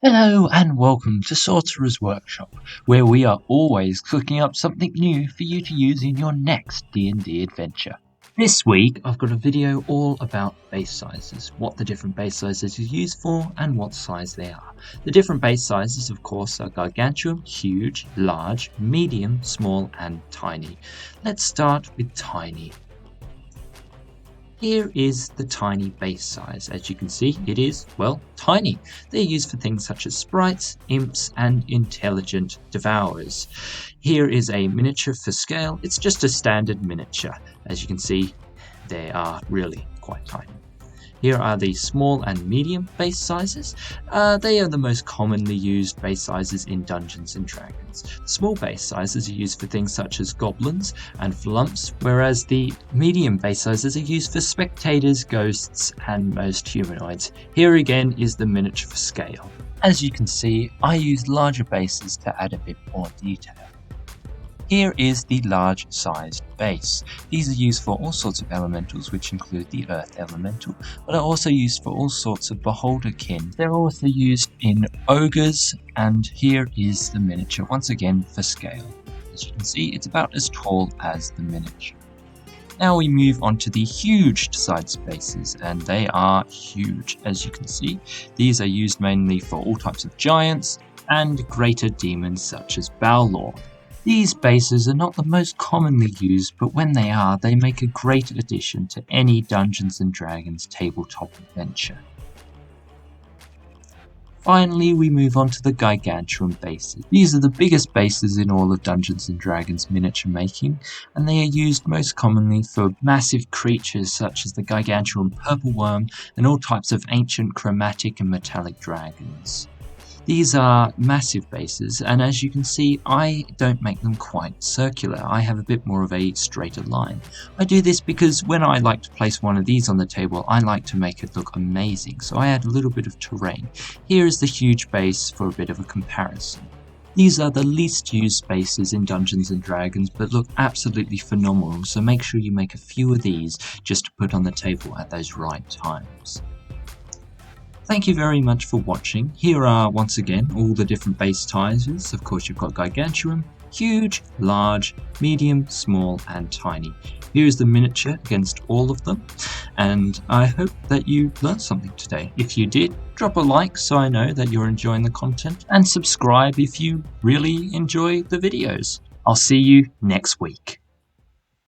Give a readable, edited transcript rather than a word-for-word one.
Hello and welcome to Sorcerer's Workshop, where we are always cooking up something new for you to use in your next D&D adventure. This week I've got a video all about base sizes, what the different base sizes are used for and what size they are. The different base sizes of course are Gygantrum, huge, large, medium, small and tiny. Let's start with tiny. Here is the tiny base size. As you can see, it is, well, tiny. They're used for things such as sprites, imps, and intelligent devourers. Here is a miniature for scale. It's just a standard miniature. As you can see, they are really quite tiny. Here are the small and medium base sizes. They are the most commonly used base sizes in Dungeons & Dragons. Small base sizes are used for things such as goblins and flumps, whereas the medium base sizes are used for spectators, ghosts, and most humanoids. Here again is the miniature for scale. As you can see, I use larger bases to add a bit more detail. Here is the large sized base. These are used for all sorts of elementals, which include the earth elemental, but are also used for all sorts of beholderkin. They're also used in ogres, and here is the miniature, once again for scale. As you can see, it's about as tall as the miniature. Now we move on to the huge sized bases, and they are huge. As you can see, these are used mainly for all types of giants and greater demons such as Balor. These bases are not the most commonly used, but when they are, they make a great addition to any Dungeons & Dragons tabletop adventure. Finally, we move on to the Gygantrum bases. These are the biggest bases in all of Dungeons & Dragons miniature making, and they are used most commonly for massive creatures such as the Gygantrum purple worm and all types of ancient chromatic and metallic dragons. These are massive bases, and as you can see, I don't make them quite circular. I have a bit more of a straighter line. I do this because when I like to place one of these on the table, I like to make it look amazing, so I add a little bit of terrain. Here is the huge base for a bit of a comparison. These are the least used bases in Dungeons & Dragons, but look absolutely phenomenal, so make sure you make a few of these just to put on the table at those right times. Thank you very much for watching. Here are, once again, all the different base sizes. Of course, you've got Gygantrum, huge, large, medium, small, and tiny. Here is the miniature against all of them, and I hope that you learned something today. If you did, drop a like so I know that you're enjoying the content, and subscribe if you really enjoy the videos. I'll see you next week.